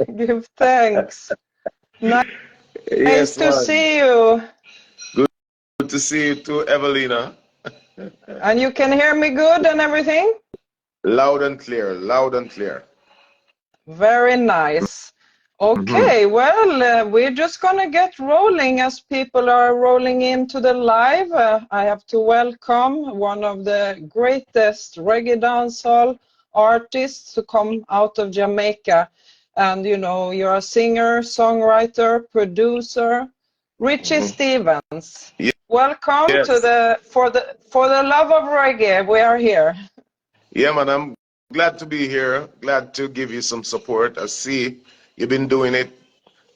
Give thanks. Nice Yes, to man. see you. Good to see you too, Everlina. And you can hear me good and everything? Loud and clear, loud and clear. Very nice. Hmm. Okay, well, we're just gonna get rolling as people are rolling into the live. I have to welcome one of the greatest reggae dancehall artists to come out of Jamaica. And you know, you're a singer, songwriter, producer, Richie Hmm. Stephens. Welcome to Yes. for the love of reggae. We are here. Yeah, man, I'm glad to be here. Glad to give you some support. I see you've been doing it,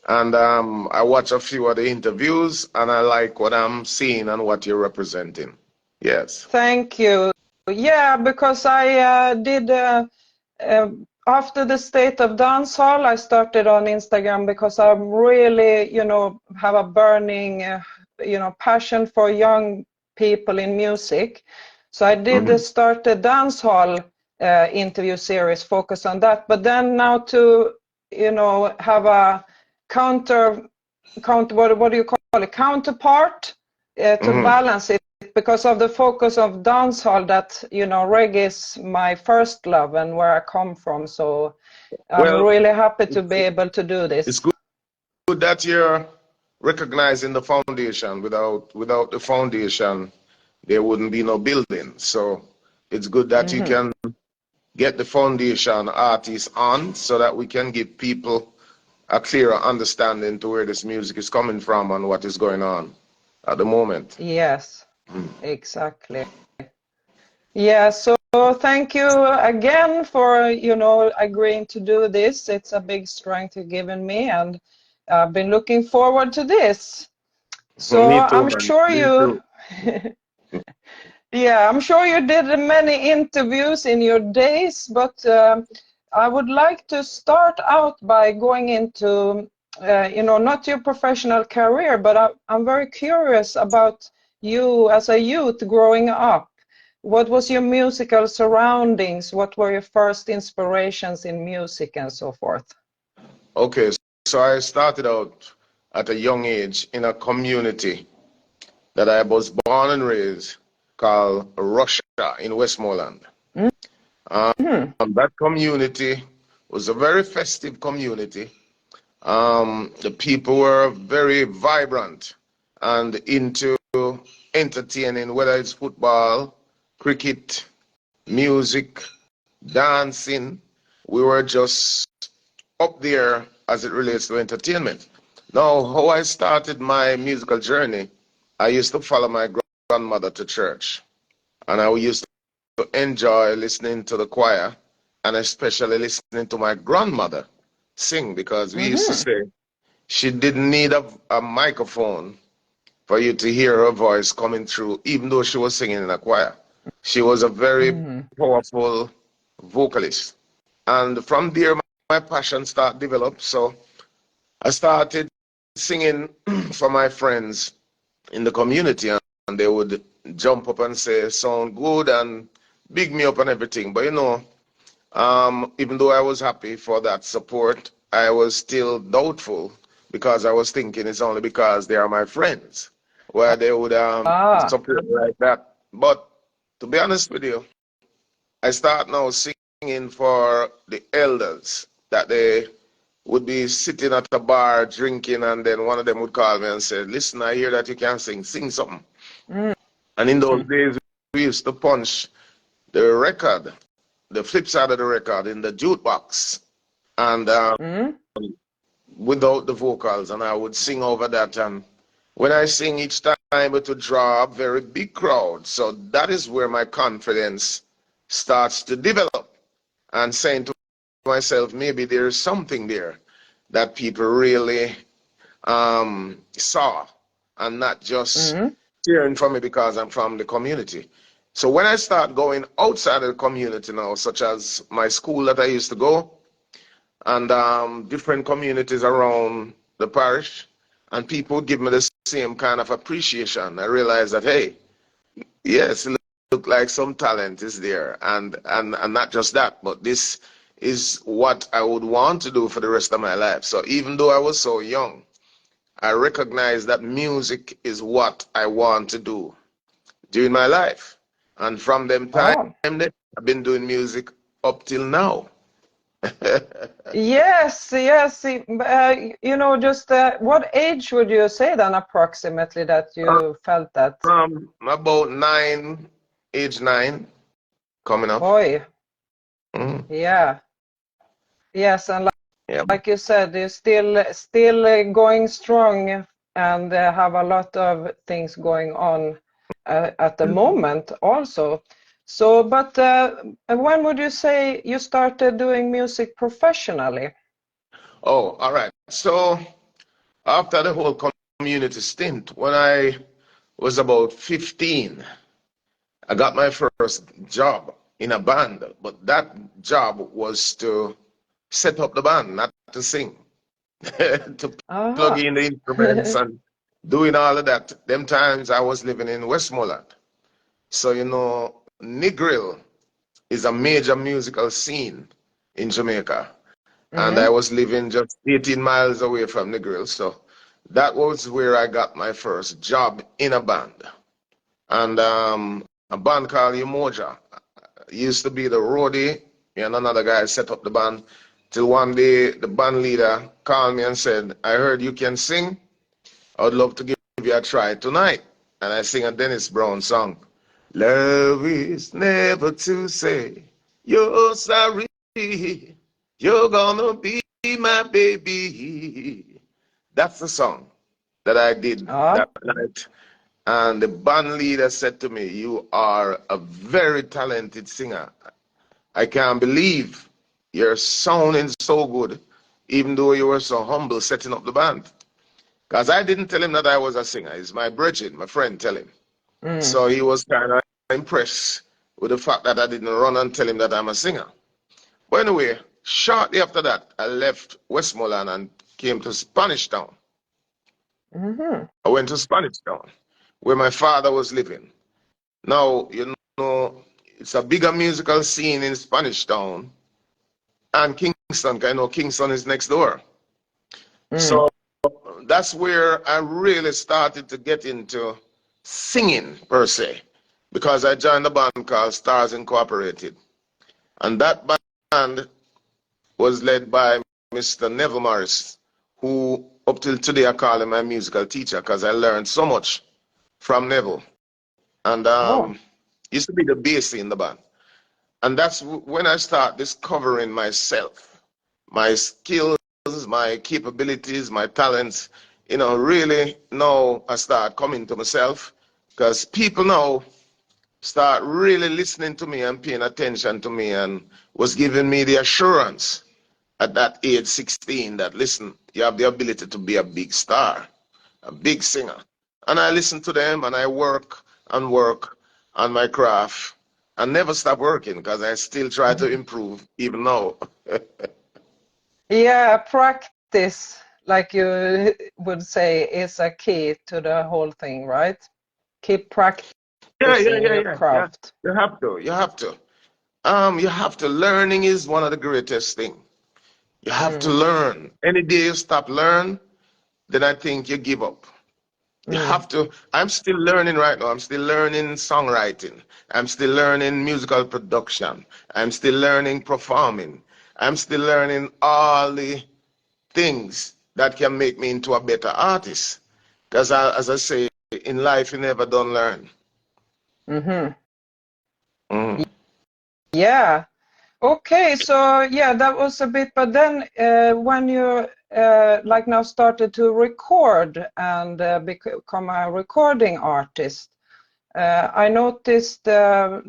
and I watch a few of the interviews, and I like what I'm seeing and what you're representing. Yes. Thank you. Yeah, because I did uh, after the State of Dancehall, I started on Instagram because I'm really, you know, have a burning, you know, passion for young people in music. So I did Hmm. start a dancehall interview series focus on that. But then now to, you know, have a what do you call it, counterpart to Hmm. balance it because of the focus of dancehall that, you know, reggae is my first love and where I come from. So I'm Well, really happy to be it's, able to do it's this. good that you're recognizing the foundation. Without the foundation, there wouldn't be no building. So it's good that you Hmm. can get the foundation artists on so that we can give people a clearer understanding to where this music is coming from and what is going on at the moment. Yes, Mm. exactly. Yeah, so thank you again for, you know, agreeing to do this. It's a big strength you've given me, and I've been looking forward to this. So Me too, I'm man. sure Me you, too. yeah, I'm sure you did many interviews in your days, but I would like to start out by going into, you know, not your professional career, but I'm very curious about you as a youth growing up. What was your musical surroundings? What were your first inspirations in music and so forth? Okay, so I started out at a young age in a community that I was born and raised called Russia in Westmoreland. Mm-hmm. That community was a very festive community. The people were very vibrant and into entertaining, whether it's football, cricket, music, dancing. We were just up there as it relates to entertainment. Now, how I started my musical journey, I used to follow my grandmother to church, and I used to enjoy listening to the choir and especially listening to my grandmother sing because we used to Mm-hmm. say she didn't need a microphone for you to hear her voice coming through, even though she was singing in a choir. She was a very Mm-hmm. powerful vocalist. And from there, my passion started develop. So I started singing for my friends in the community, and they would jump up and say, sound good, and big me up and everything. But you know, even though I was happy for that support, I was still doubtful because I was thinking it's only because they are my friends where they would Ah. support me like that. But to be honest with you, I start now singing for the elders that they would be sitting at a bar drinking, and then one of them would call me and say, listen, I hear that you can sing, sing something. Mm-hmm. And in those days, we used to punch the record, the flip side of the record in the jukebox, and without the vocals, and I would sing over that. And when I sing each time, it would draw a very big crowd. So that is where my confidence starts to develop, and saying to myself, maybe there's something there that people really saw, and not just Mm-hmm. cheering for me because I'm from the community. So when I start going outside of the community now, such as my school that I used to go, and different communities around the parish, and people give me the same kind of appreciation, I realize that, hey, yes, it look like some talent is there, and not just that, but this is what I would want to do for the rest of my life. So even though I was so young, I recognized that music is what I want to do during my life. And from them time, Oh. I've been doing music up till now. Yes, yes. You know, just what age would you say then approximately that you felt that? From about age 9, coming up. Oi, Mm. yeah. Yes, and Yeah. like you said, you're still going strong and have a lot of things going on at the moment also. So, but when would you say you started doing music professionally? Oh, all right. So after the whole community stint, when I was about 15, I got my first job in a band, but that job was to set up the band, not to sing, to plug Ah. in the instruments and doing all of that. Them times I was living in Westmoreland. So, you know, Negril is a major musical scene in Jamaica. And I Mm-hmm. was living just 18 miles away from Negril. So that was where I got my first job in a band. And a band called Umoja. Used to be the roadie, and another guy set up the band. Till one day the band leader called me and said, I heard you can sing. I would love to give you a try tonight. And I sing a Dennis Brown song. Love is never to say you're sorry. You're gonna be my baby. That's the song that I did Ah. that night. And the band leader said to me, you are a very talented singer. I can't believe you're sounding so good, even though you were so humble setting up the band. Because I didn't tell him that I was a singer. It's my brethren, my friend, tell him. Mm. So he was kind of impressed with the fact that I didn't run and tell him that I'm a singer. But anyway, shortly after that, I left Westmoreland and came to Spanish Town. Mm-hmm. I went to Spanish Town, where my father was living. Now, you know, it's a bigger musical scene in Spanish Town and Kingston. I know Kingston is next door. Mm. So that's where I really started to get into singing per se, because I joined a band called Stars Incorporated. And that band was led by Mr. Neville Morris, who up till today I call him my musical teacher because I learned so much from Neville. And Oh. used to be the bass in the band. And that's when I start discovering myself, my skills, my capabilities, my talents. You know, really now I start coming to myself because people now start really listening to me and paying attention to me and was giving me the assurance at that age 16 that, listen, you have the ability to be a big star, a big singer. And I listen to them and I work on my craft and never stop working because I still try to improve even now. Yeah, practice, like you would say, is a key to the whole thing, right? Keep practicing your Yeah. craft. You have to. You have to. Learning is one of the greatest things. You have to Mm. learn. Any day you stop learn, then I think you give up. You Mm. have to. I'm still learning right now. I'm still learning songwriting. I'm still learning musical production. I'm still learning performing. I'm still learning all the things that can make me into a better artist. Because as I say, in life, you never done learn. Mm-hmm. Mm. Yeah. Okay, so yeah, that was a bit, but then when you like now started to record and become a recording artist, I noticed that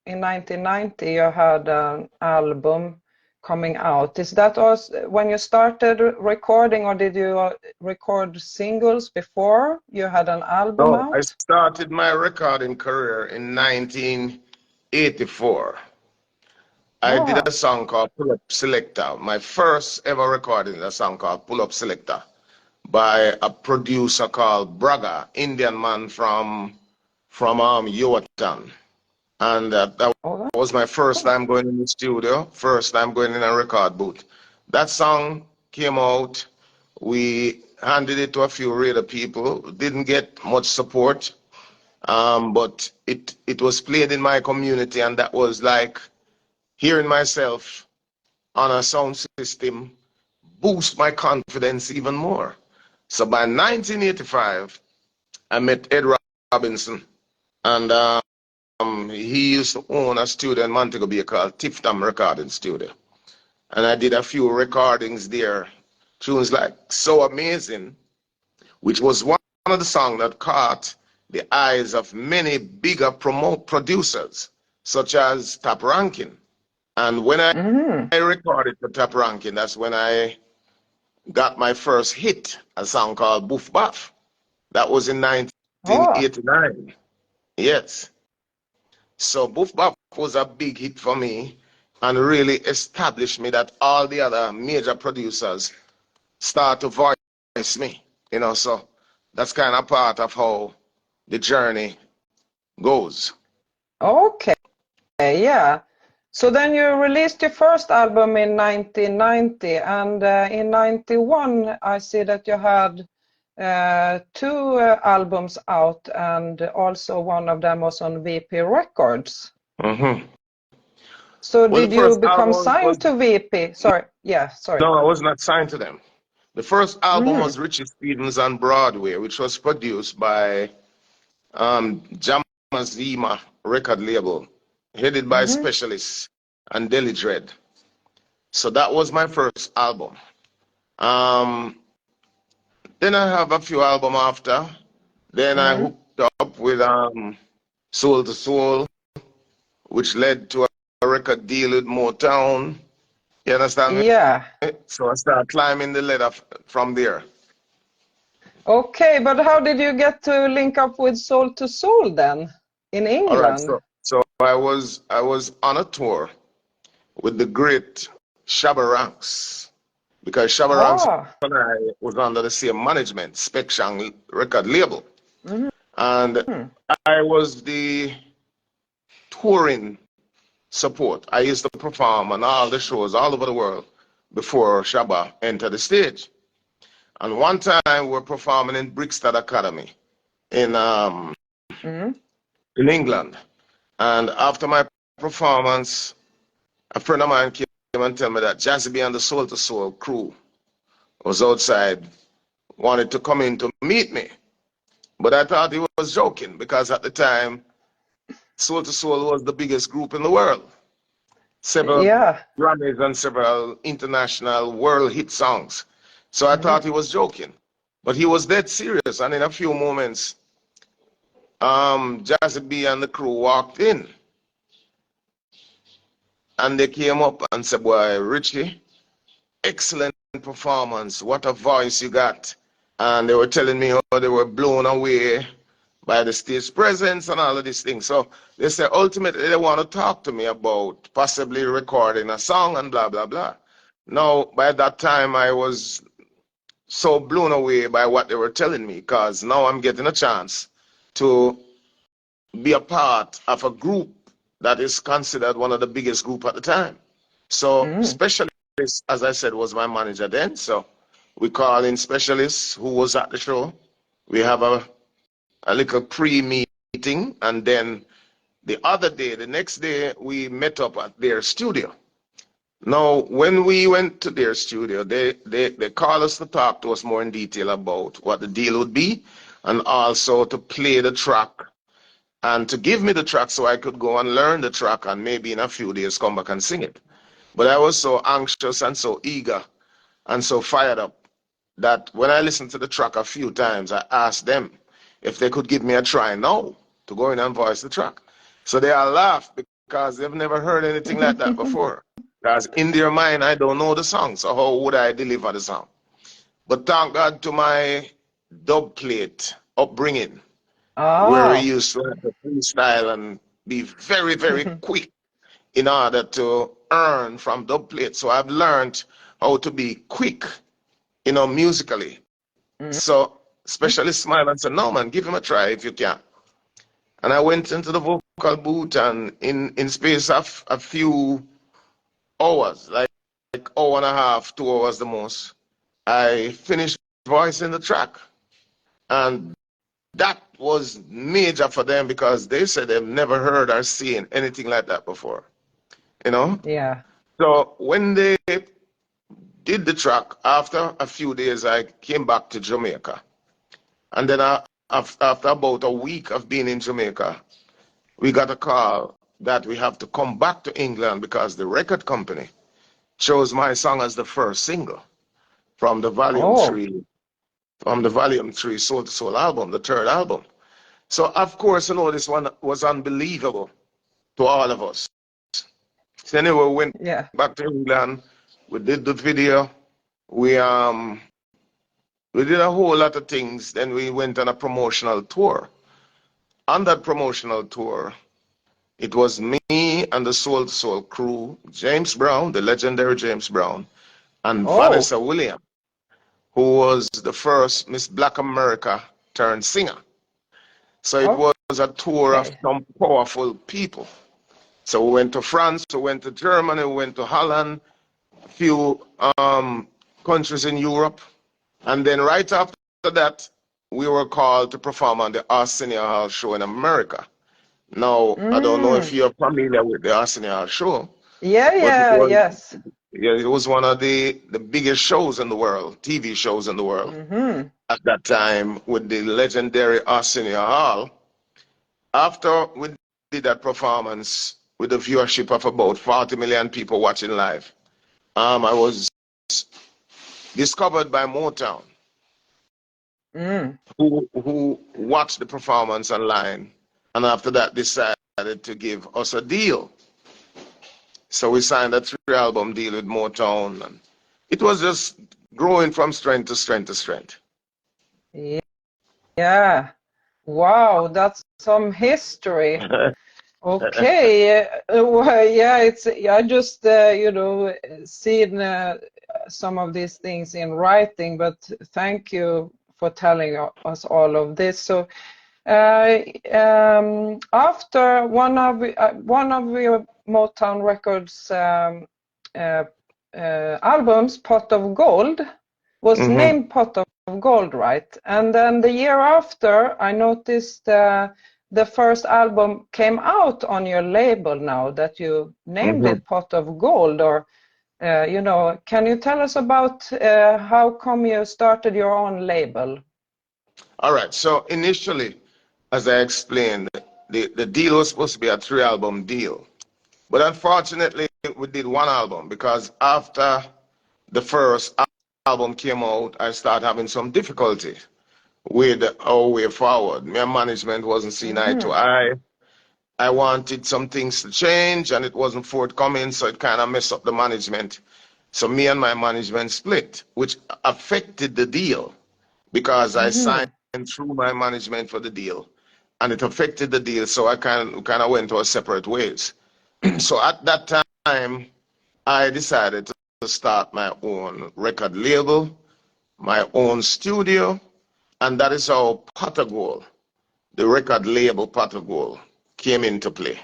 in 1990 you had an album coming out. Is that also when you started recording, or did you record singles before you had an album So I out? started my recording career in 1984. I did Oh, a song called Pull Up Selector. My first ever recording, a song called Pull Up Selector, by a producer called Braga, Indian man from Yorktown. And that was my first time going in the studio, first time going in a record booth. That song came out. We handed it to a few radio people. Didn't get much support, but it was played in my community, and that was like hearing myself on a sound system boost my confidence even more. So by 1985, I met Ed Robinson, and he used to own a studio in Montego Bay called Tiftam Recording Studio. And I did a few recordings there. Tunes like So Amazing, which was one of the songs that caught the eyes of many bigger producers, such as Top Ranking. And when I recorded for Top Ranking, that's when I got my first hit, a song called Boof Buff. That was in 1989. Yes. So Boof Bop was a big hit for me and really established me that all the other major producers start to voice me, you know, so that's kind of part of how the journey goes. Okay, yeah. So then you released your first album in 1990, and in 91 I see that you had two albums out, and also one of them was on VP Records. So did you become signed to VP? Sorry, yeah, sorry. No, I was not signed to them. The first album was Richie Stephens on Broadway, which was produced by Jamazima record label, headed by Specialists and Deli Dread. So that was my first album. Then I have a few albums after. Then I hooked up with Soul to Soul, which led to a record deal with Motown. You understand me? Yeah. So I started climbing the ladder from there. Okay, but how did you get to link up with Soul to Soul then in England? All right, so I was on a tour with the great Shabba Ranks, because Shabba Ranks and I was under the same management, Specshang record label. And I was the touring support. I used to perform on all the shows all over the world before Shabba entered the stage. And one time we were performing in Brixton Academy in England. And after my performance, a friend of mine came and told me that Jazzy B and the Soul to Soul crew was outside, wanted to come in to meet me. But I thought he was joking, because at the time, Soul to Soul was the biggest group in the world. Several Grammys and several international world hit songs. So I thought he was joking. But he was dead serious. And in a few moments, Jazzy B and the crew walked in. And they came up and said, "Boy, Richie, excellent performance. What a voice you got." And they were telling me how they were blown away by the stage presence and all of these things. So they said ultimately they want to talk to me about possibly recording a song and blah, blah, blah. Now, by that time, I was so blown away by what they were telling me, because now I'm getting a chance to be a part of a group that is considered one of the biggest group at the time. So Specialist, as I said, was my manager then. So we call in Specialist, who was at the show. We have a little pre-meeting, and then the next day, we met up at their studio. Now, when we went to their studio, they called us to talk to us more in detail about what the deal would be, and also to play the track, and to give me the track so I could go and learn the track, and maybe in a few days come back and sing it. But I was so anxious and so eager and so fired up that when I listened to the track a few times, I asked them if they could give me a try now to go in and voice the track. So they all laughed, because they've never heard anything like that before. Because in their mind, I don't know the song, so how would I deliver the song? But thank God to my dub plate upbringing, where we used to have to freestyle and be very, very quick in order to earn from dub plate. So I've learned how to be quick, you know, musically. So Specialist smiled and said, "No, man, give him a try if you can." And I went into the vocal booth, and in space of a few hours, like hour and a half, 2 hours the most, I finished voicing the track. And that was major for them because they said they've never heard or seen anything like that before, you know? Yeah. So when they did the track, after a few days, I came back to Jamaica. And then after about a week of being in Jamaica, we got a call that we have to come back to England because the record company chose my song as the first single from the Volume Oh, 3, from the Volume 3 Soul to Soul album, the third album. So of course, you know, this one was unbelievable to all of us. So anyway, we went yeah. back to England, we did the video, we did a whole lot of things, then we went on a promotional tour. On that promotional tour, it was me and the Soul to Soul crew, James Brown, the legendary James Brown, and Oh, Vanessa Williams, who was the first Miss Black America turned singer. So it was a tour of okay. some powerful people. So we went to France, we went to Germany, we went to Holland, a few countries in Europe. And then right after that, we were called to perform on the Arsenio Hall show in America. Now, I don't know if Mm. you're familiar with the Arsenio Hall show, Yeah, but yeah, yes. it was one of the biggest shows in the world, TV shows in the world Mm-hmm. at that time with the legendary Arsenio Hall. After we did that performance with a viewership of about 40 million people watching live, I was discovered by Motown, Mm. who watched the performance online, and after that decided to give us a deal. So we signed a 3-album deal with Motown, and it was just growing from strength to strength to strength. Yeah. Wow, that's some history. Okay. Well, yeah, it's I just seen some of these things in writing, but thank you for telling us all of this. So after one of your Motown Records albums, Pot of Gold, was Mm-hmm. named Pot of Gold, right? And then the year after, I noticed the first album came out on your label now that you named Mm-hmm. it Pot of Gold, or can you tell us about how come you started your own label? All right. So initially, as I explained, the deal was supposed to be a 3-album deal. But unfortunately, we did 1 album because after the first album came out, I started having some difficulty with our way forward. My management wasn't seeing eye to Mm-hmm. eye. I wanted some things to change and it wasn't forthcoming, so it kind of messed up the management. So me and my management split, which affected the deal because I Mm-hmm. signed through my management for the deal and it affected the deal. So I kind of went our separate ways. So at that time, I decided to start my own record label, my own studio, and that is how Potagol, the record label Potagol, came into play.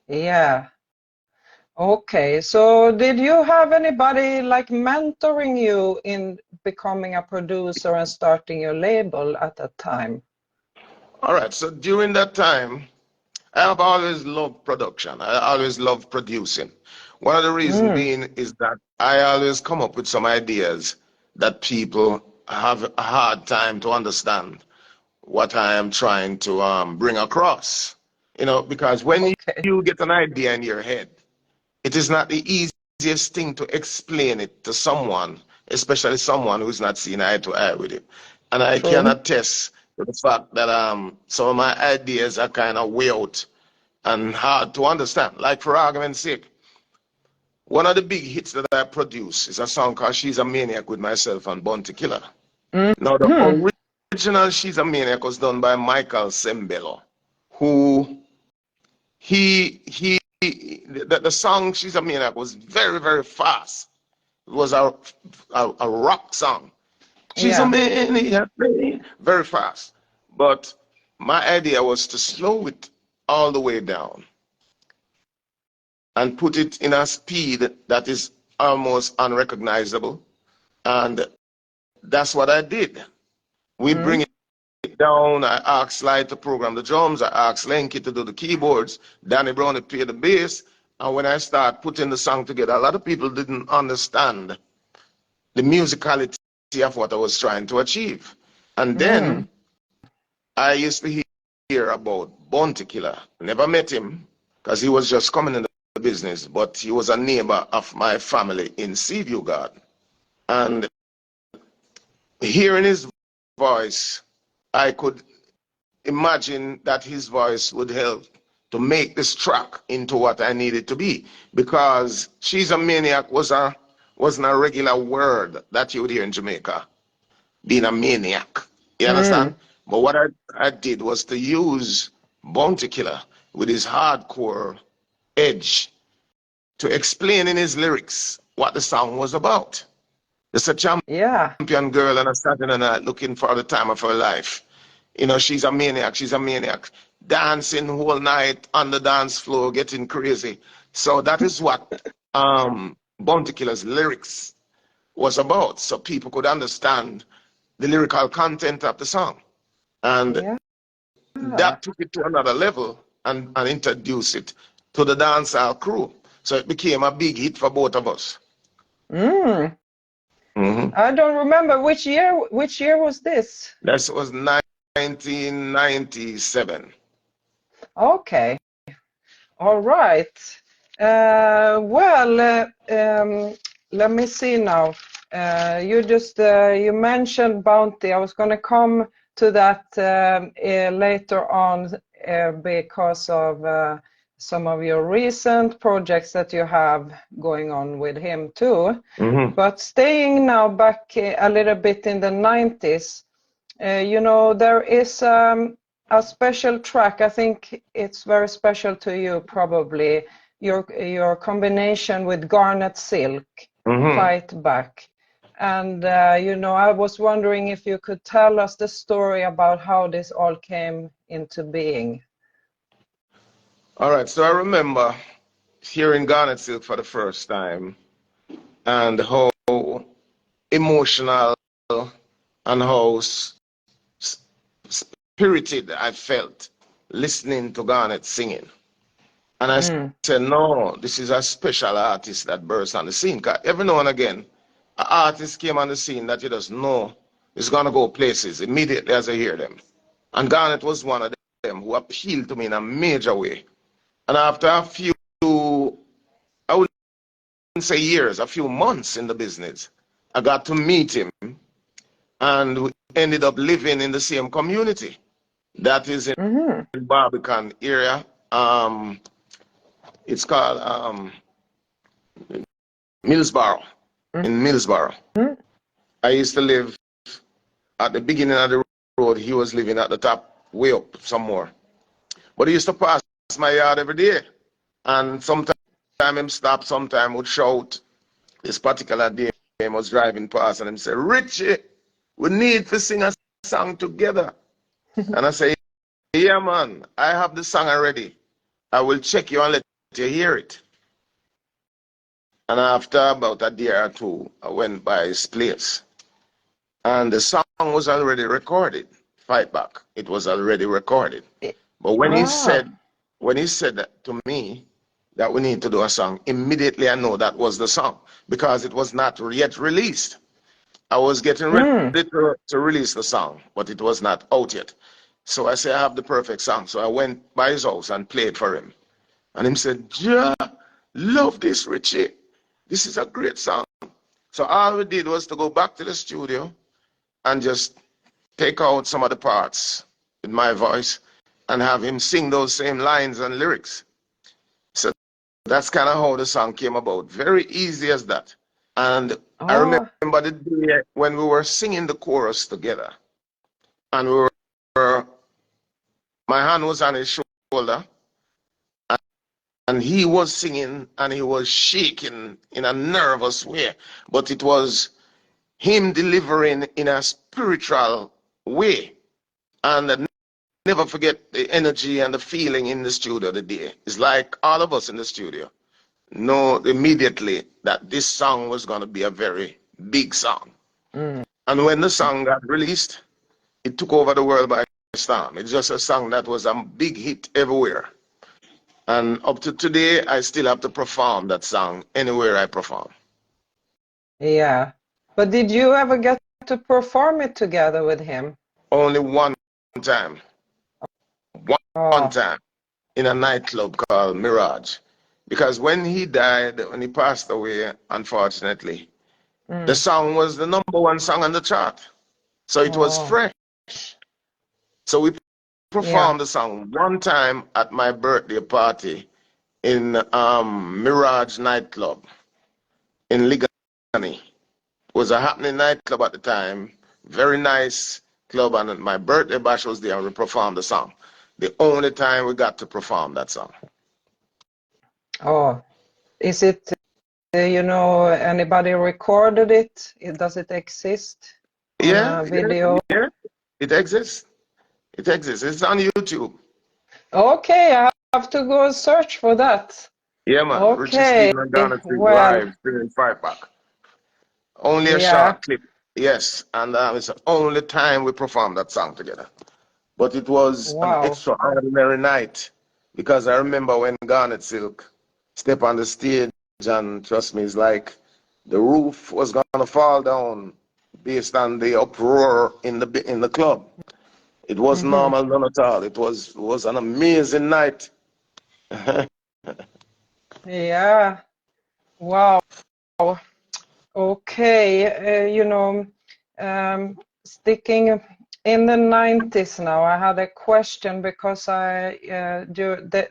Yeah. Okay. So did you have anybody like mentoring you in becoming a producer and starting your label at that time? All right, so during that time, I have always loved production. I always loved producing. One of the reasons Mm. being is that I always come up with some ideas that people have a hard time to understand what I am trying to bring across. Because when Okay. you get an idea in your head, it is not the easiest thing to explain it to someone, especially someone who's not seen eye to eye with it. And I can True. attest to the fact that some of my ideas are kind of way out and hard to understand. Like for argument's sake, one of the big hits that I produce is a song called She's a Maniac with myself and Bounty Killer. Now the Mm-hmm. original She's a Maniac was done by Michael Sembello, who the song She's a Maniac was very, very fast. It was a rock song. She's a Yeah. maniac, very fast. But my idea was to slow it all the way down and put it in a speed that is almost unrecognizable. And that's what I did. We bring it down. I asked Slide to program the drums. I asked Lenky to do the keyboards. Danny Brown to play the bass. And when I started putting the song together, a lot of people didn't understand the musicality of what I was trying to achieve. And then I used to hear about Bounty Killer. Never met him because he was just coming in the business, but he was a neighbor of my family in Seaview Garden. And hearing his voice, I could imagine that his voice would help to make this track into what I needed to be, because She's a Maniac wasn't a regular word that you would hear in Jamaica, being a maniac. You understand? But what I did was to use Bounty Killer with his hardcore edge to explain in his lyrics what the song was about. It's a champion girl on a Saturday night looking for the time of her life. You know, she's a maniac, dancing whole night on the dance floor, getting crazy. So that is what Bounty Killer's lyrics was about, so people could understand the lyrical content of the song. And that took it to another level and introduced it to the dancehall crew. So it became a big hit for both of us. I don't remember which year was this? That was 1997. Okay. All right. Let me see now. You mentioned Bounty. I was going to come to that later on because of some of your recent projects that you have going on with him too. But staying now back a little bit in the 90s, you know, there is a special track. I think it's very special to you, probably, your combination with Garnet Silk, Fight Back. And, you know, I was wondering if you could tell us the story about how this all came into being. All right, so I remember hearing Garnet Silk for the first time and how emotional and how spirited I felt listening to Garnet singing. And I said, no, this is a special artist that bursts on the scene. Because every now and again, an artist came on the scene that you just know is going to go places immediately as I hear them. And Garnet was one of them who appealed to me in a major way. And after a few, I wouldn't say years, a few months in the business, I got to meet him, and we ended up living in the same community. That is in Barbican area. It's called Millsboro, in Millsboro. I used to live at the beginning of the road. He was living at the top, way up somewhere. But he used to pass my yard every day. And sometimes him stop, sometime would shout. This particular day, he was driving past and him say, Richie, we need to sing a song together. And I say, yeah, man, I have the song already. I will check you and let you hear it. And after about a day or two, I went by his place. And the song was already recorded. Fight Back. It was already recorded. But when he said that to me, that we need to do a song, immediately I know that was the song, because it was not yet released. I was getting ready to release the song, but it was not out yet. So I said, I have the perfect song. So I went by his house and played for him. And he said, yeah, love this, Richie. This is a great song. So all we did was to go back to the studio and just take out some of the parts with my voice and have him sing those same lines and lyrics. So that's kind of how the song came about. Very easy as that. And I remember the day when we were singing the chorus together. And my hand was on his shoulder. And he was singing and he was shaking in a nervous way. But it was him delivering in a spiritual way. And never forget the energy and the feeling in the studio today. It's like all of us in the studio know immediately that this song was going to be a very big song. And when the song got released, it took over the world by storm. It's just a song that was a big hit everywhere. And up to today, I still have to perform that song anywhere I perform. Yeah. But did you ever get to perform it together with him? Only one time. One Oh, time in a nightclub called Mirage. Because when he died, when he passed away, unfortunately, the song was the #1 song on the chart. So it was fresh. So we performed the song one time at my birthday party in Mirage nightclub in Ligani. It was a happening nightclub at the time, very nice club, and my birthday bash was there and we performed the song. The only time we got to perform that song. Oh, is it, you know, anybody recorded it? Does it exist on a video? Yeah, it exists. It exists. It's on YouTube. Okay, I have to go search for that. Yeah, man. Okay, Richie Stephens and Garnet Silk live during Fight Back. Only a short clip. Yes, and it's the only time we performed that song together. But it was an extraordinary night because I remember when Garnet Silk stepped on the stage, and trust me, it's like the roof was gonna fall down based on the uproar in the club. It wasn't normal, none at all. It was an amazing night. Yeah. Wow. Okay. You know, sticking in the 90s now, I had a question because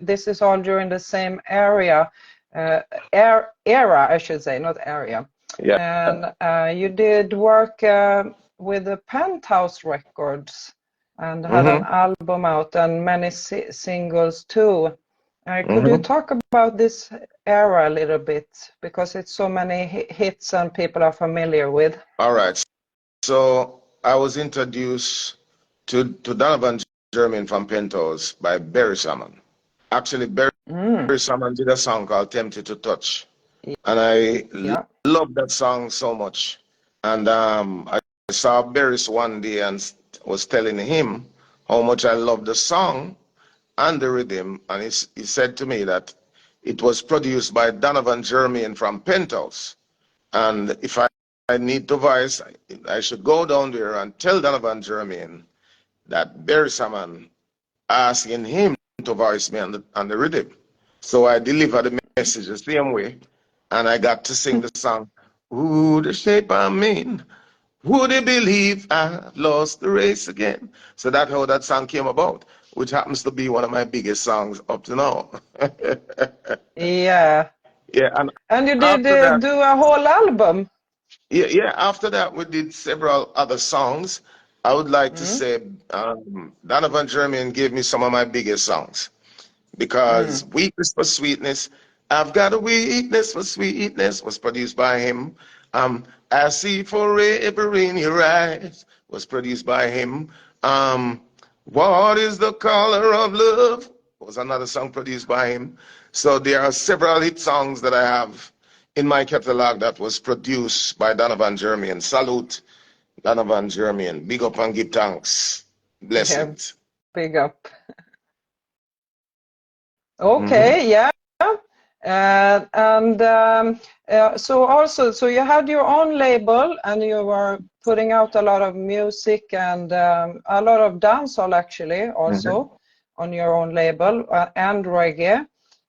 this is all during the same era, I should say, not area. Yeah. And you did work with the Penthouse Records and had an album out and many singles too. Could you talk about this era a little bit, because it's so many hits and people are familiar with? All right. So I was introduced to Donovan Germain from Penthouse by Barry Salmon. Actually, Barry Salmon did a song called Tempted to Touch. And I love that song so much. And I saw Barry one day and was telling him how much I love the song and the rhythm. And he said to me that it was produced by Donovan Germain from Penthouse. And if I need to voice, I should go down there and tell Donovan Germain that Barry Salmon asking him to voice me on the rhythm. So I delivered the message the same way, and I got to sing the song, "Ooh, the shape I'm in, would he believe I've lost the race again?" So that's how that song came about, which happens to be one of my biggest songs up to now. Yeah. Yeah, and you did do a whole album. Yeah, after that we did several other songs. I would like to say Donovan Germain gave me some of my biggest songs because Weakness for Sweetness, I've Got a Weakness for Sweetness was produced by him. I See Forever in Your Eyes was produced by him. What is the Color of Love was another song produced by him. So there are several hit songs that I have in my catalog that was produced by Donovan Germain. Salute Donovan Germain. Big up and give thanks. Blessings. Yeah, big up. Okay, yeah. So you had your own label and you were putting out a lot of music and a lot of dancehall actually also on your own label and reggae.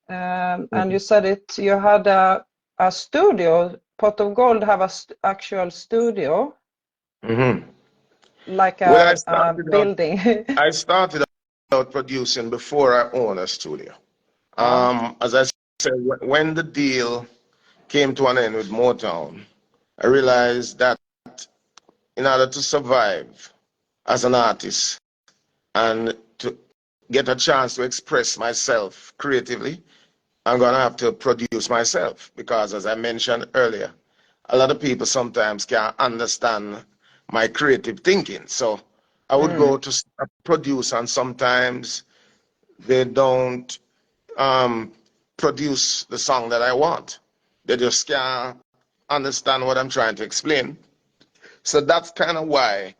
And you said you had a studio. Pot of Gold have a actual studio, like a building. I started out producing before I owned a studio. As I said, when the deal came to an end with Motown, I realized that in order to survive as an artist and to get a chance to express myself creatively, I'm going to have to produce myself because, as I mentioned earlier, a lot of people sometimes can't understand my creative thinking. So I would go to produce, and sometimes they don't produce the song that I want. They just can't understand what I'm trying to explain. So that's kind of why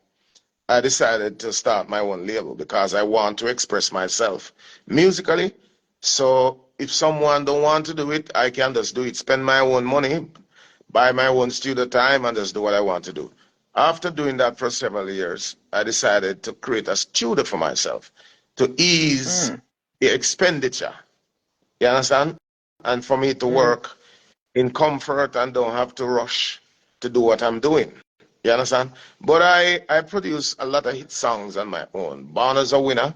I decided to start my own label, because I want to express myself musically. So if someone don't want to do it, I can just do it, spend my own money, buy my own studio time, and just do what I want to do. After doing that for several years, I decided to create a studio for myself to ease the expenditure. You understand? And for me to work in comfort and don't have to rush to do what I'm doing. You understand? But I produce a lot of hit songs on my own. Born as a Winner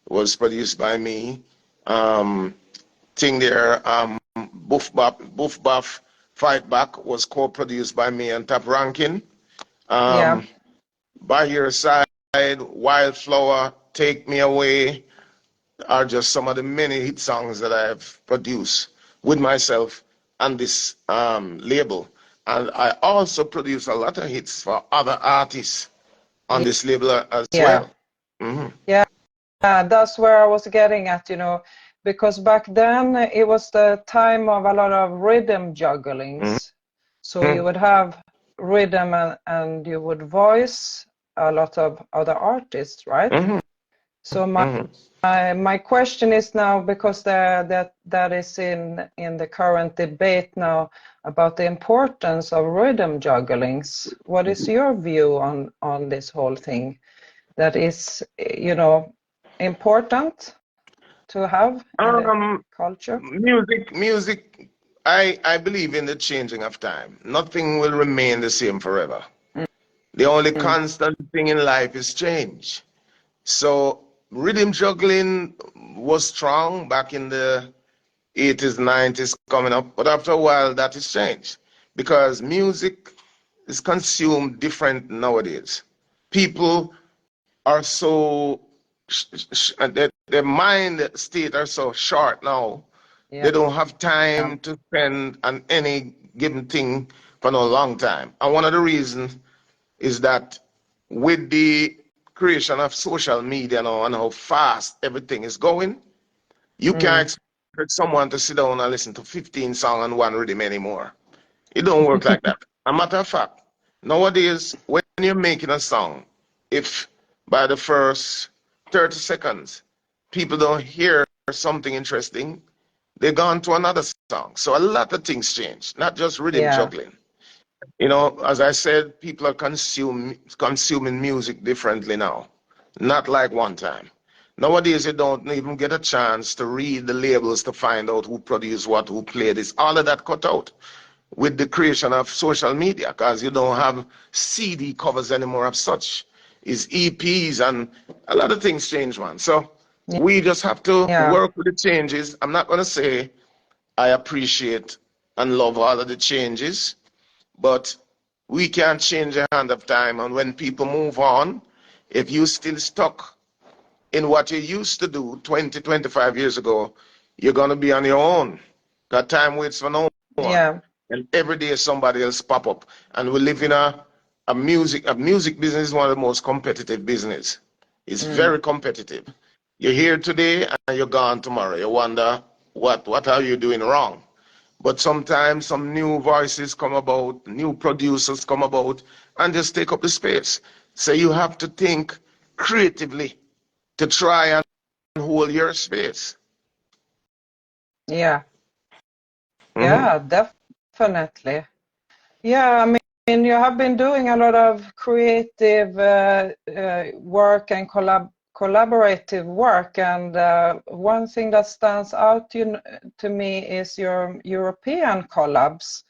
was produced by me. Thing there, Boof Buff, Fight Back was co-produced by me and Top Ranking. By Your Side, Wildflower, Take Me Away are just some of the many hit songs that I've produced with myself and this label. And I also produce a lot of hits for other artists on this label as well. Yeah, that's where I was getting at, you know, because back then it was the time of a lot of rhythm jugglings. So you would have rhythm and you would voice a lot of other artists, right? So my question is now, because that is in the current debate now about the importance of rhythm jugglings. What is your view on this whole thing? That is, you know, important to have in the culture? Music, I believe in the changing of time. Nothing will remain the same forever. The only constant thing in life is change. So rhythm juggling was strong back in the 80s, 90s coming up, but after a while that has changed because music is consumed different nowadays. People are so, their mind state are so short now. They don't have time to spend on any given thing for no long time. And one of the reasons is that with the creation of social media now and how fast everything is going, you can't expect someone to sit down and listen to 15 songs on one rhythm anymore. It don't work like that. A matter of fact, nowadays, when you're making a song, if by the first 30 seconds, people don't hear something interesting, they're gone to another song. So a lot of things change, not just rhythm juggling. You know, as I said, people are consuming music differently now, not like one time. Nowadays, you don't even get a chance to read the labels to find out who produced what, who played this. All of that cut out with the creation of social media, because you don't have CD covers anymore of such. It's EPs and a lot of things change, man. So we just have to work with the changes. I'm not going to say I appreciate and love all of the changes, but we can't change the hand of time. And when people move on, if you still stuck in what you used to do 20, 25 years ago, you're going to be on your own. Because time waits for no one. And every day somebody else pop up. And we live in a music business is one of the most competitive business. It's very competitive. You're here today and you're gone tomorrow. You wonder what are you doing wrong? But sometimes some new voices come about, new producers come about, and just take up the space. So you have to think creatively to try and hold your space. Yeah, definitely. Yeah, I mean, you have been doing a lot of creative work and collaborative work, and one thing that stands out to me is your European collabs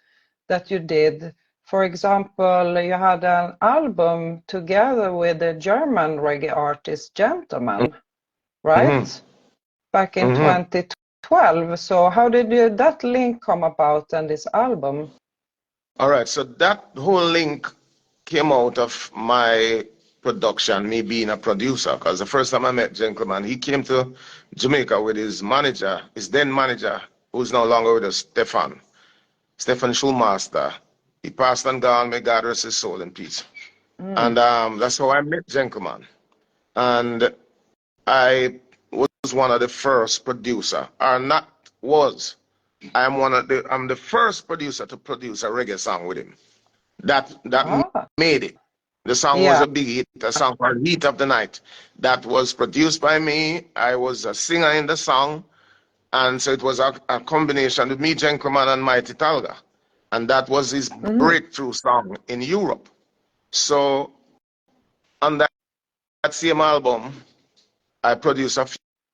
that you did. For example, you had an album together with the German reggae artist Gentleman, right? Back in 2012. So how did that link come about and this album? All right, so that whole link came out of my production, me being a producer, because the first time I met Gentleman, he came to Jamaica with his manager, his then manager, who's no longer with us, Stephen Schulmaster. He passed on gone, may God rest his soul in peace. And that's how I met Gentleman. and I was one of the first producer, or not was. I'm the first producer to produce a reggae song with him. That Ah, made it. The song was yeah. a big hit, a song called Heat of the Night. That was produced by me. I was a singer in the song. And so it was a combination with me, Gentleman, and Mighty Talga. And that was his Mm. breakthrough song in Europe. So on that same album, I produced a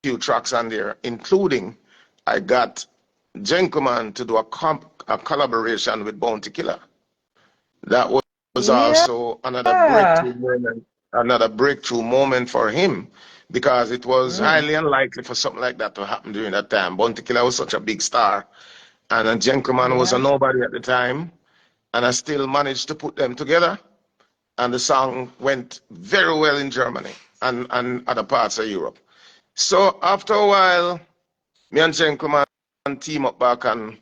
few tracks on there, including I got Gentleman to do a collaboration with Bounty Killer. That was Yeah. also another breakthrough moment for him, because it was Mm. highly unlikely for something like that to happen during that time. Bounty Killer was such a big star, and a Gentleman was a Yeah. nobody at the time, and I still managed to put them together, and the song went very well in Germany and other parts of Europe. So after a while, me and Gentleman team up back, and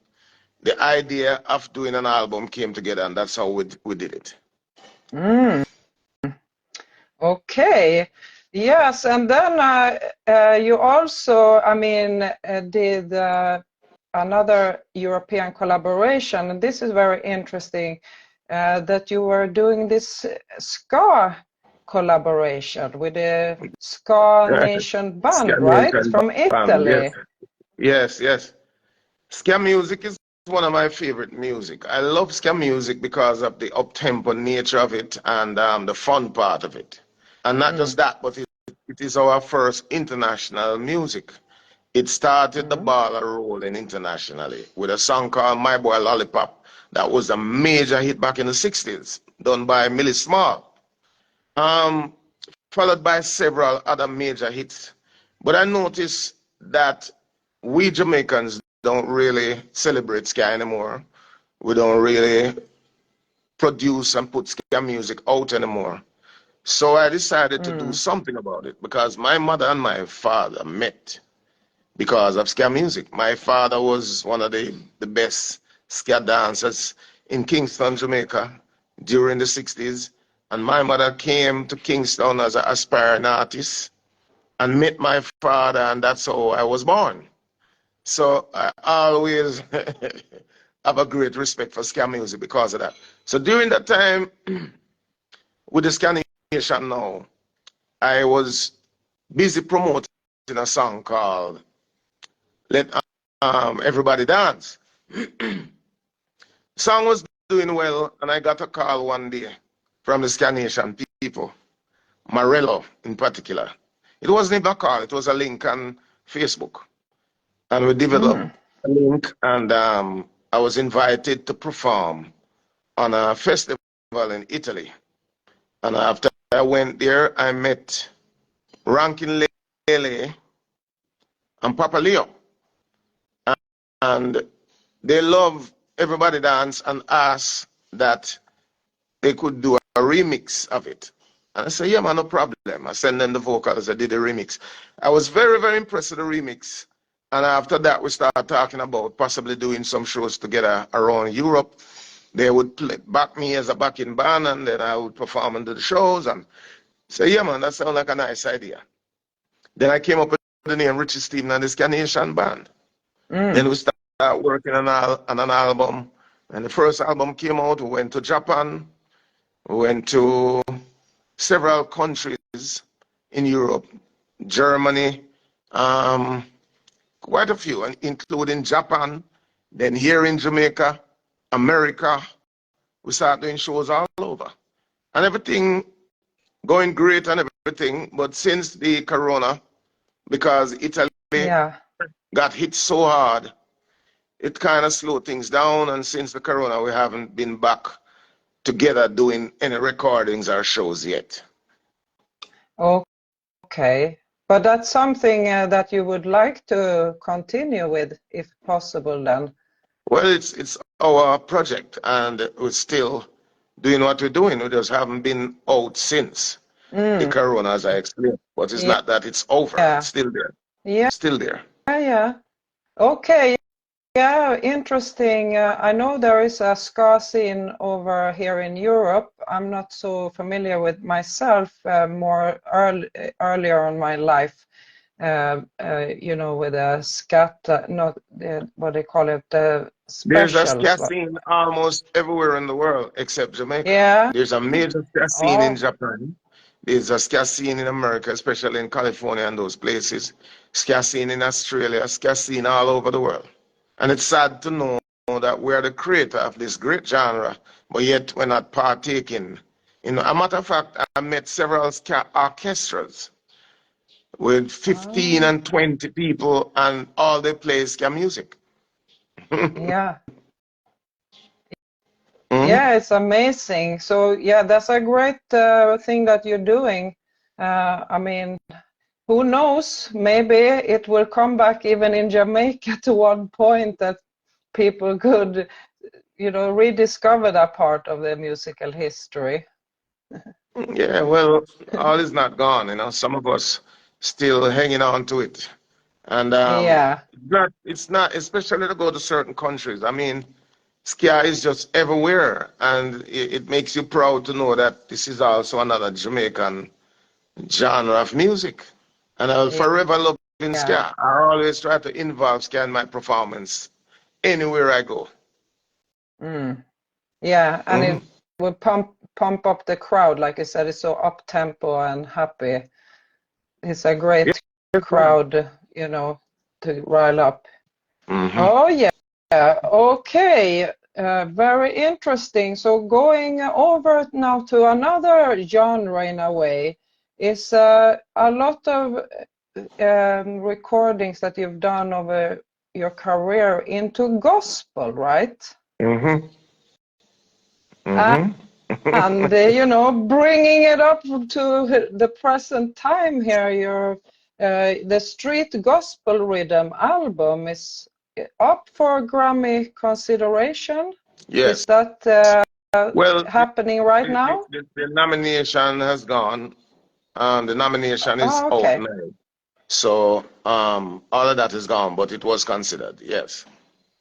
the idea of doing an album came together, and that's how we did it. Mm. Okay. Yes, and then you also, I mean, did another European collaboration, and this is very interesting, that you were doing this ska collaboration with the Ska Nation band, right? Jamaican From band, yes, Italy. yes, yes. Ska music is one of my favorite music. I love ska music because of the up-tempo nature of it and the fun part of it. And not just Mm. that, but it is our first international music. It started the Mm. ball rolling internationally with a song called My Boy Lollipop. That was a major hit back in the 60s, done by Millie Small. Um, Followed by several other major hits. But I noticed that we Jamaicans don't really celebrate ska anymore. We don't really produce and put ska music out anymore. So I decided to do Mm. something about it, because my mother and my father met because of ska music. My father was one of the best ska dancers in Kingston, Jamaica during the 60s. And my mother came to Kingston as an aspiring artist and met my father, and that's how I was born. So I always have a great respect for ska music because of that. So during that time, with the Ska Nation now, I was busy promoting a song called Let Everybody Dance. Song was doing well, and I got a call one day from the Ska Nation people, Morello in particular. It wasn't even a call, it was a link on Facebook. And we developed Mm. a link, and I was invited to perform on a festival in Italy. And after I went there, I met Rankin Lele and Papa Leo. And they love Everybody Dance and asked that they could do a remix of it. And I said, yeah, man, no problem. I sent them the vocals, I did the remix. I was very, very impressed with the remix. And after that, we started talking about possibly doing some shows together around Europe. They would back me as a backing band, and then I would perform and do the shows. And say, yeah, man, that sounds like a nice idea. Then I came up with the name Richie Stephens and the Carnation Band. Mm. Then we started working on an album. And the first album came out, we went to Japan, we went to several countries in Europe, Germany, um, quite a few, including Japan, then here in Jamaica, America. We started doing shows all over. And everything going great and everything. But since the corona, because Italy Yeah. got hit so hard, it kind of slowed things down. And since the corona, we haven't been back together doing any recordings or shows yet. Okay. But that's something that you would like to continue with, if possible, then. Well, it's our project, and we're still doing what we're doing. We just haven't been out since the Mm. corona, as I explained. But it's Yeah. not that it's over. It's still there. Yeah. Still there. Yeah. Okay. Yeah, interesting. I know there is a ska scene over here in Europe. I'm not so familiar with myself, more earlier on my life, you know, with a scat, not what they call it, There's a specials. ska scene almost everywhere in the world except Jamaica. Yeah. There's a major ska scene in Oh, Japan. There's a ska scene in America, especially in California and those places. Ska scene in Australia, ska scene all over the world. And it's sad to know that we are the creator of this great genre, but yet we're not partaking. You know, a matter of fact, I met several ska orchestras with 15 oh, and 20 people, and all they play ska music. yeah. Mhm. Yeah, it's amazing. So yeah, that's a great thing that you're doing. I mean, who knows? Maybe it will come back even in Jamaica to one point that people could, you know, rediscover that part of their musical history. Yeah, well, all is not gone, you know. Some of us still hanging on to it. And Yeah, it's not, especially to go to certain countries. I mean, Skia is just everywhere, and it makes you proud to know that this is also another Jamaican genre of music. And I'll forever love yeah, Skia. I always try to involve Skia in my performance anywhere I go. mm, yeah, and Hmm. it will pump up the crowd, like I said, it's so up tempo and happy. It's a Yes, great ma'am. crowd, you know, to rile up. Hmm. Oh yeah, okay, very interesting. So going over now to another genre in a way, is a lot of recordings that you've done over your career into gospel, right? Hmm. Uh, Hmm. and you know, bringing it up to the present time here, your the Street Gospel Riddim album is up for Grammy consideration. Yes. Is that Well, happening right now? the nomination has gone. The nomination is Oh, out okay. now. So all of that is gone, but it was considered, yes.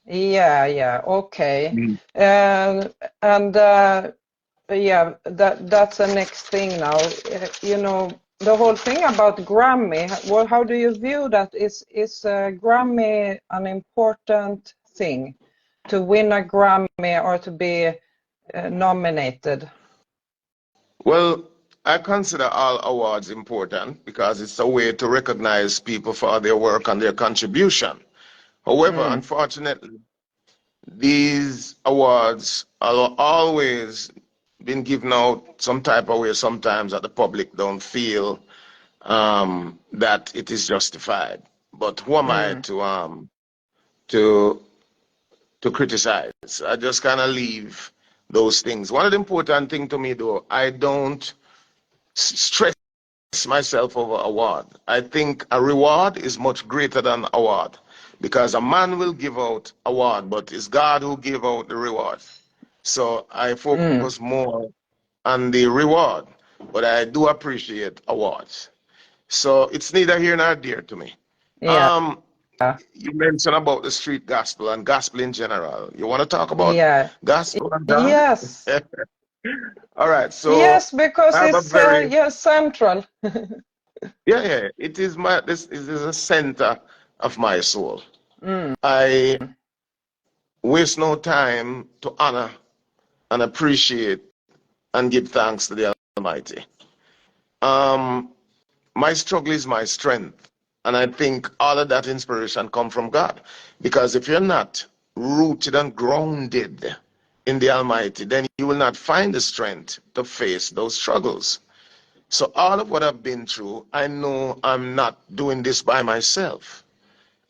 Yeah, yeah, okay. Mm. And yeah, that's the next thing now. You know, the whole thing about Grammy, well, how do you view that? Is Grammy an important thing to win a Grammy or to be nominated? Well, I consider all awards important because it's a way to recognize people for their work and their contribution. However, Mm, unfortunately, these awards are always been given out some type of way sometimes that the public don't feel that it is justified. But who am I mm, to to criticize? I just kind of leave those things. One of the important thing to me, though, I don't stress myself over award. I think a reward is much greater than award because a man will give out award, but it's God who give out the reward. So I mm. focus more on the reward, but I do appreciate awards. So it's neither here nor there to me. Yeah, Um, you mentioned about the street gospel and gospel in general. You want to talk about yeah. gospel and God? Yes, All right. So yes, because I have a it's very yeah, central. yeah. It is this is a center of my soul. Mm, I waste no time to honor and appreciate and give thanks to the Almighty. Um, my struggle is my strength, and I think all of that inspiration come from God. Because if you're not rooted and grounded in the Almighty, then you will not find the strength to face those struggles. So all of what I've been through, I know I'm not doing this by myself.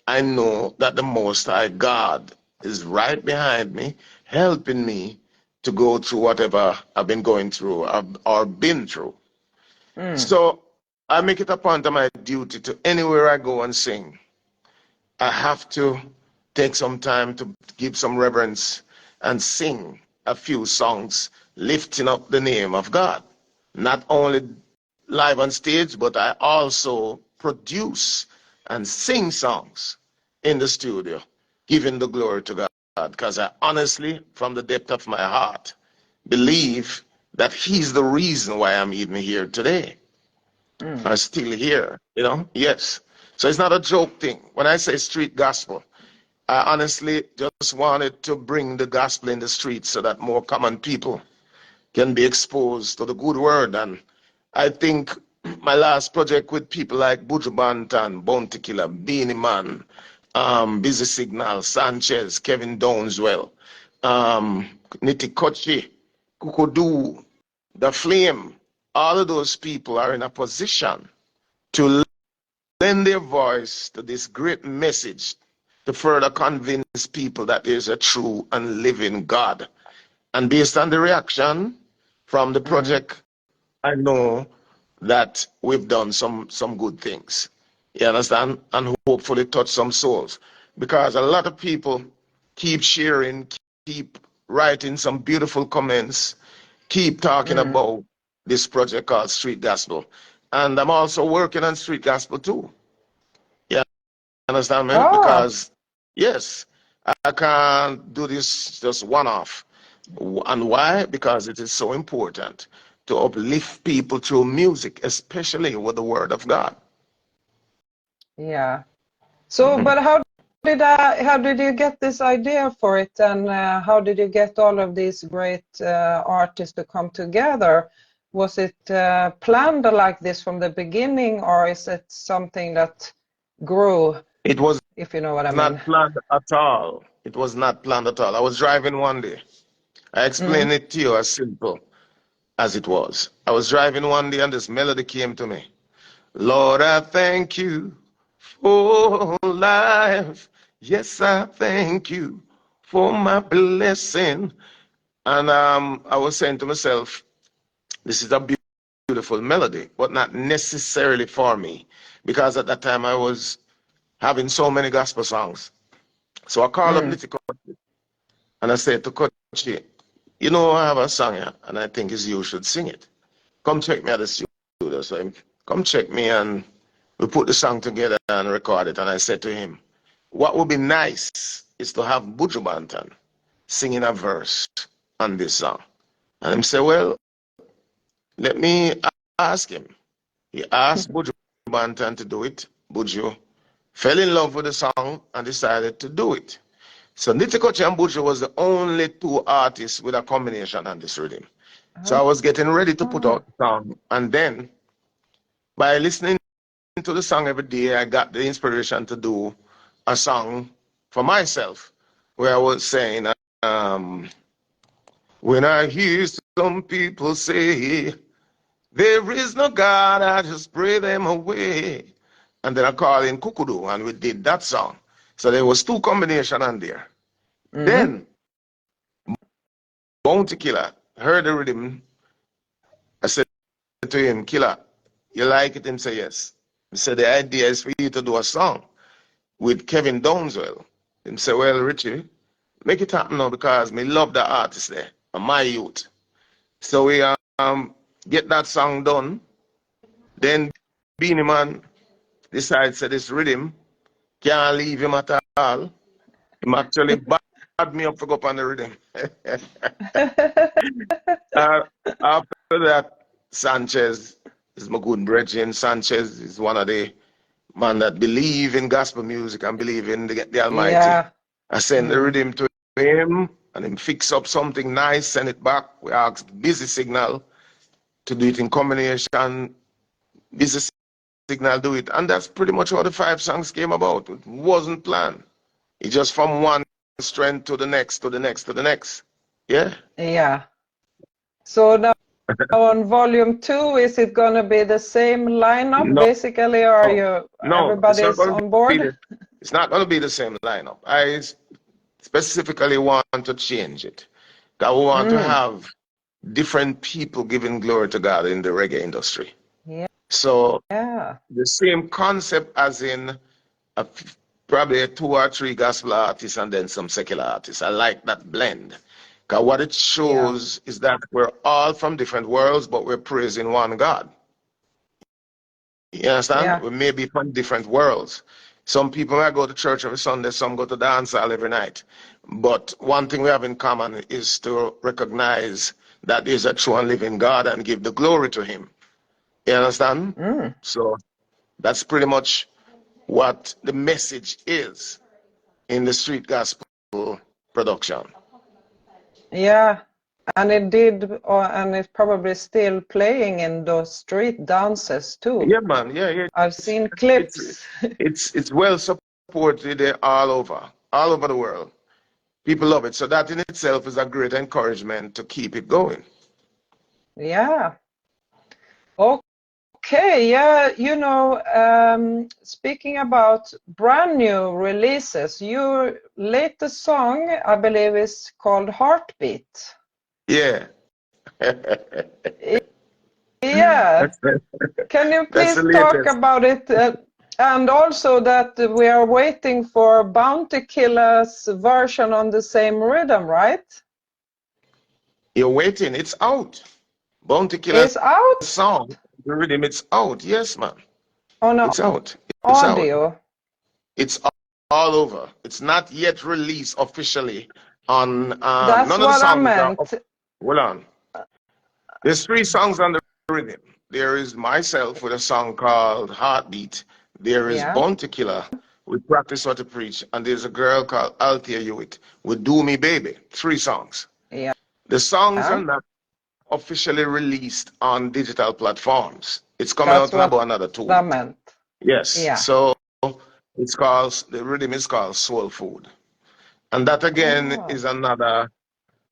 I know that the Most High God is right behind me, helping me to go through whatever I've been going through or been through. mm. So I make it a point of my duty to anywhere I go and sing, I have to take some time to give some reverence and sing a few songs lifting up the name of God. Not only live on stage, but I also produce and sing songs in the studio, giving the glory to God. Because I honestly, from the depth of my heart, believe that He's the reason why I'm even here today. I'm still here, you know? Yes. So it's not a joke thing. When I say street gospel, I honestly just wanted to bring the gospel in the streets so that more common people can be exposed to the good word. And I think my last project with people like Buju Banton, Bounty Killer, Beanie Man, Busy Signal, Sanchez, Kevin Downswell, Nitty Kochi, Kukudu, The Flame, all of those people are in a position to lend their voice to this great message to further convince people that there's a true and living God. And based on the reaction from the project, I know that we've done some good things. You understand? And hopefully touch some souls. Because a lot of people keep sharing, keep writing some beautiful comments, keep talking about this project called Street Gospel. And I'm also working on Street Gospel too. Yeah, understand, man? Oh, Because, yes, I can't do this just one off. And why? Because it is so important to uplift people through music, especially with the Word of God. yeah. So, but how did you get this idea for it, and how did you get all of these great artists to come together? Was it planned like this from the beginning, or is it something that grew, It was if you know what I mean? not planned at all. It was not planned at all. I was driving one day. I explained it to you as simple as it was. I was driving one day and this melody came to me. Lord, I thank you for life. Yes, I thank you for my blessing. And I was saying to myself, this is a beautiful melody, but not necessarily for me, because at that time I was having so many gospel songs. So I called up Nitty Kochi and I said to Kochi, you know, I have a song here and I think it's you should sing it. Come check me at the studio. So he come check me and we put the song together and record it. And I said to him, what would be nice is to have Buju Banton singing a verse on this song. And he said, well, let me ask him. He asked Buju Banton to do it. Buju fell in love with the song and decided to do it. So Nitty Kochi and Buju was the only two artists with a combination on this rhythm. So I was getting ready to put out the song. And then by listening to the song every day, I got the inspiration to do a song for myself where I was saying, when I hear some people say, there is no God, I just pray them away. And then I called in Kukudu and we did that song. So there was two combinations on there. Then Bounty Killer heard the rhythm. I said to him, Killer, you like it? Him say yes. He said the idea is for you to do a song with Kevin Downswell. Him say, well, Richie, make it happen now because me love the artist there, and my youth. So we get that song done. Then Beanie Man decides that this rhythm can't leave him at all. Him actually bad me up to go up on the rhythm. After that, Sanchez is my good brethren. Sanchez is one of the man that believe in gospel music and believe in the Almighty. Yeah. I send the rhythm to him and him fix up something nice, send it back. We ask Busy Signal to do it in combination. Busy Signal do it. And that's pretty much how the 5 songs came about. It wasn't planned. It just from one strength to the next, to the next, to the next. Yeah? Yeah. So now on volume 2, is it going to be the same lineup basically, or everybody's on board? It's not going to be the same lineup. I specifically want to change it. I want to have different people giving glory to God in the reggae industry. Yeah. So the same concept as in probably 2 or 3 gospel artists and then some secular artists. I like that blend. Because what it shows is that we're all from different worlds, but we're praising one God. You understand? We may be from different worlds. Some people might go to church every Sunday, some go to dance hall every night. But one thing we have in common is to recognize that there's a true and living God and give the glory to him. You understand? So that's pretty much what the message is in the street gospel production. Yeah, and it did, and it's probably still playing in those street dances too. Yeah, man. Yeah. I've seen clips. It's well supported all over the world. People love it. So that in itself is a great encouragement to keep it going. Yeah. Okay, yeah, you know, speaking about brand new releases, your latest song, I believe, is called Heartbeat. Yeah. Yeah. Can you please talk about it? And also that we are waiting for Bounty Killer's version on the same rhythm, right? You're waiting. It's out. Bounty Killer's It's out? song, the rhythm, it's out. Yes, man. On It's out. It's audio. out. It's all over. It's not yet released officially on That's none of the what I songs meant. Hold on. There's 3 songs on the rhythm. There is myself with a song called Heartbeat. There is Bounty Killer with Practice What to Preach, and there's a girl called Althea Hewitt with Do Me Baby. 3 songs. Yeah. The songs are not officially released on digital platforms. It's coming out in about another 2 weeks. That meant. Yes. Yeah. So it's called, the rhythm is called Soul Food. And that again is another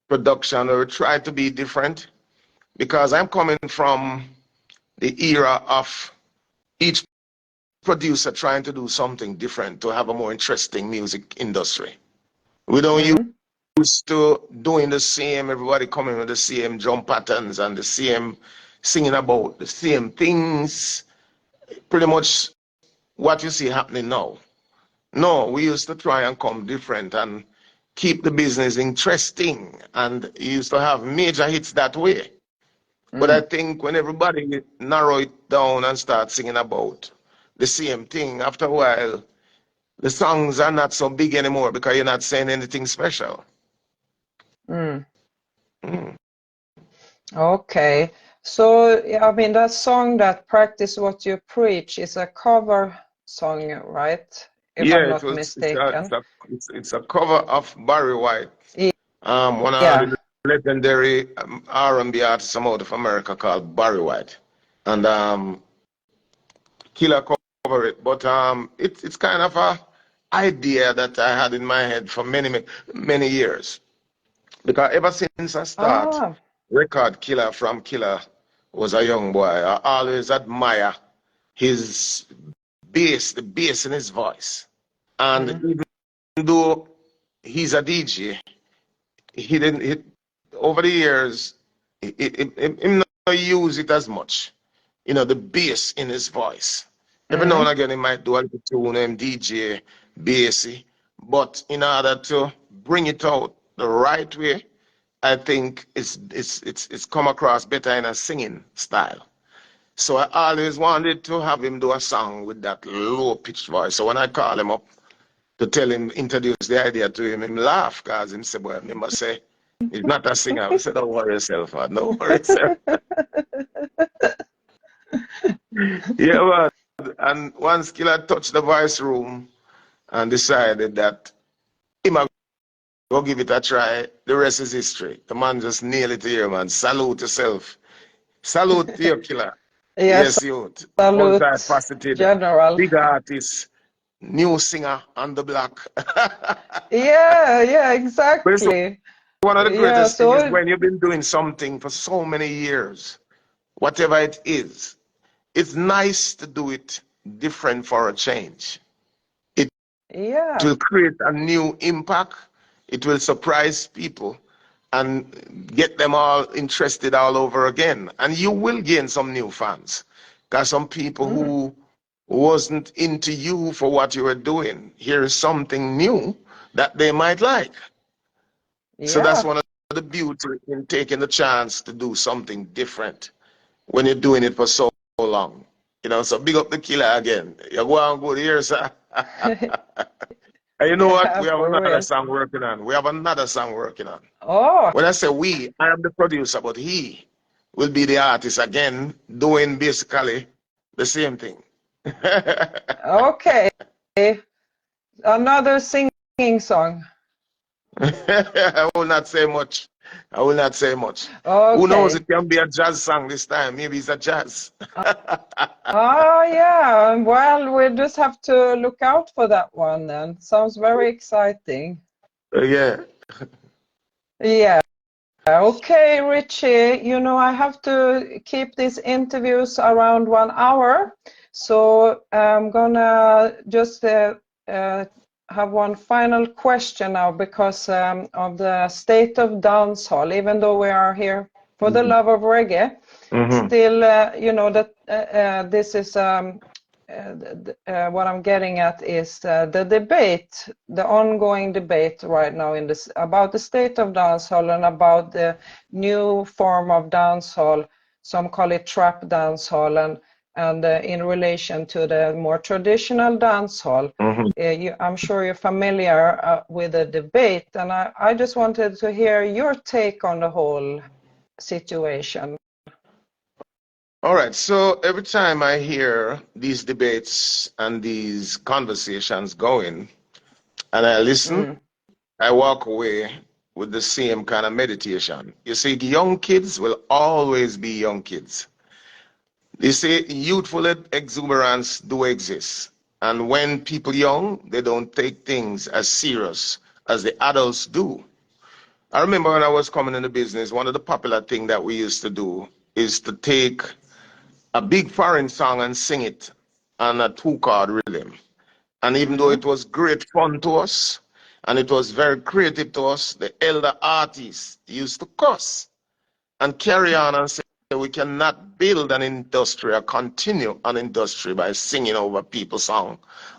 production where we try to be different, because I'm coming from the era of each producer trying to do something different to have a more interesting music industry. We don't used to doing the same, everybody coming with the same drum patterns and the same singing about the same things, pretty much what you see happening now. No, we used to try and come different and keep the business interesting, and used to have major hits that way. But I think when everybody narrow it down and start singing about the same thing, after a while, the songs are not so big anymore because you're not saying anything special. Okay. So, I mean, that song, that Practice What You Preach, is a cover song, right? If I'm not mistaken. It's a cover of Barry White, one of the legendary R&B artists from out of America called Barry White, and Killer cover it. But it's kind of a idea that I had in my head for many years, because ever since I start record Killer from Killer was a young boy, I always admire his bass, the bass in his voice. And even though he's a DJ, he didn't, over the years, he not use it as much. You know, the bass in his voice. Every now and again, he might do a little tune and DJ bassy, but in order to bring it out the right way, I think it's come across better in a singing style. So I always wanted to have him do a song with that low-pitched voice. So when I call him up to tell him, introduce the idea to him, he laugh, because he said, well, he must say, he's not a singer. I said, don't worry yourself, man. Don't worry yourself. Yeah, man. And once Killer touched the voice room and decided that he might go give it a try, the rest is history. The man just nailed it here, man. Salute yourself. Salute to you, Killer. Yes, youth. Salute, multifaceted, General. big artist, new singer on the block. Yeah, exactly. One of the greatest things is when you've been doing something for so many years, whatever it is, it's nice to do it different for a change. It will create a new impact. It will surprise people and get them all interested all over again. And you will gain some new fans. Because some people who wasn't into you for what you were doing, here is something new that they might like. So that's one of the beauty in taking the chance to do something different when you're doing it for so long. You know, so big up the Killer again. You're going good here, sir. And you know what? Yeah, We have for another real. song working on. We have another song working on. Oh, When I say we, I am the producer, but he will be the artist again, doing basically the same thing. okay. Another singing song. I will not say much. I will not say much. Who knows? Okay. It can be a jazz song this time. Maybe it's a jazz. Oh, yeah. Well, we just have to look out for that one then. Sounds very exciting. Yeah. Yeah. Okay, Richie, you know, I have to keep these interviews around 1 hour. So I'm gonna just have one final question now because of the state of dancehall. Even though we are here for the love of reggae, still, you know, that this is what I'm getting at is the debate, the ongoing debate right now in this about the state of dancehall and about the new form of dancehall. Some call it trap dancehall, and in relation to the more traditional dancehall. I'm sure you're familiar with the debate, and I just wanted to hear your take on the whole situation. All right. So every time I hear these debates and these conversations going, and I listen, I walk away with the same kind of meditation. You see, young kids will always be young kids. They say youthful exuberance do exist. And when people young, they don't take things as serious as the adults do. I remember when I was coming in the business, one of the popular things that we used to do is to take a big foreign song and sing it on a two-chord rhythm. And even though it was great fun to us, and it was very creative to us, the elder artists used to cuss and carry on and say we cannot build an industry or continue an industry by singing over people's song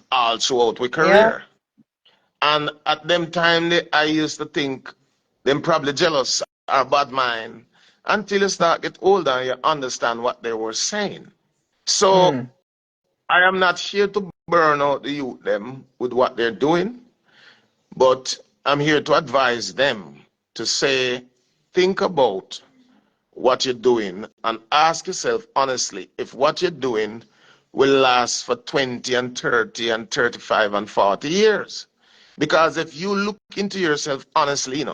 all throughout our Yeah. career. And at them time, I used to think them probably jealous or bad mind until you start get older and you understand what they were saying. So I am not here to burn out the youth them with what they're doing, but I'm here to advise them to say, think about what you're doing and ask yourself honestly if what you're doing will last for 20 and 30 and 35 and 40 years. Because if you look into yourself honestly,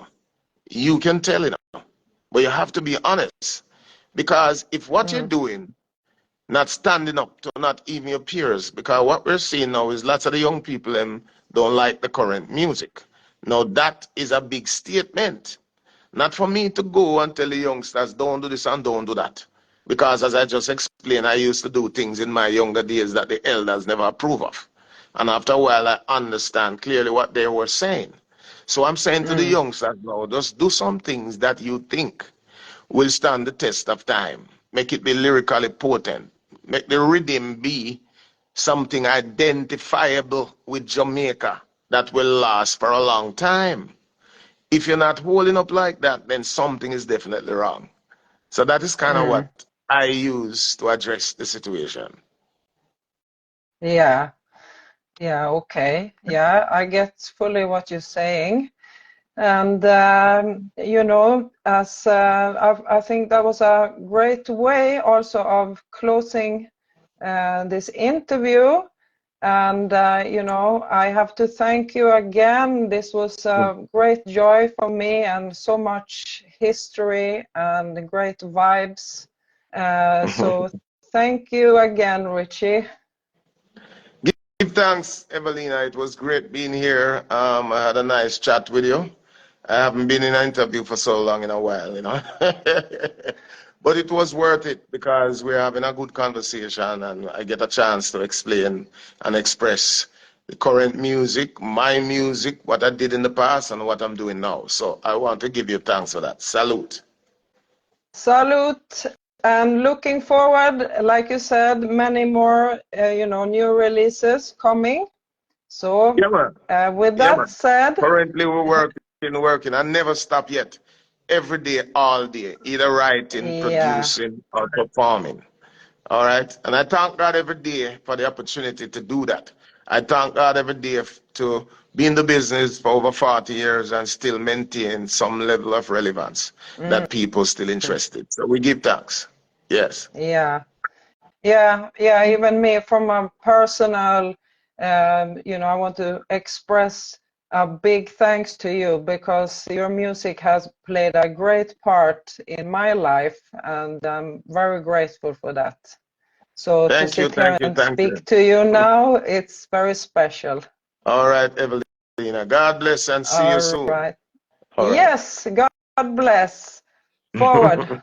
you can tell but you have to be honest. Because if what you're doing, not standing up to not even your peers, because what we're seeing now is lots of the young people don't like the current music. Now that is a big statement. Not for me to go and tell the youngsters, don't do this and don't do that. Because as I just explained, I used to do things in my younger days that the elders never approve of. And after a while, I understand clearly what they were saying. So I'm saying to the youngsters now, just do some things that you think will stand the test of time. Make it be lyrically potent. Make the rhythm be something identifiable with Jamaica that will last for a long time. If you're not holding up like that, then something is definitely wrong. So that is kind of what I use to address the situation. Yeah. Yeah, okay. Yeah, I get fully what you're saying. And, you know, as I think that was a great way also of closing this interview. And, you know, I have to thank you again. This was a great joy for me and so much history and great vibes. So thank you again, Richie. Give thanks, Everlina. It was great being here. I had a nice chat with you. I haven't been in an interview for so long in a while. But it was worth it because we're having a good conversation and I get a chance to explain and express the current music, my music, what I did in the past and what I'm doing now. So I want to give you thanks for that. Salute. Salute, and looking forward, like you said, many more, you know, new releases coming. So, Yeah, man. with Yeah, that man. said, Currently, we're working. I never stop yet. Every day, all day, either writing, yeah, producing, or performing. All right. And I thank God every day for the opportunity to do that. I thank God every day to be in the business for over 40 years and still maintain some level of relevance that people still interested. So we give thanks. Yes. Yeah. Yeah, yeah, even me from a personal, you know, I want to express a big thanks to you because your music has played a great part in my life, and I'm very grateful for that. So to Thank you, sit here thank you, and thank you. speak to you now, it's very special. All right, Evelina. God bless and see you All soon. right. All right. Yes, God bless. Forward.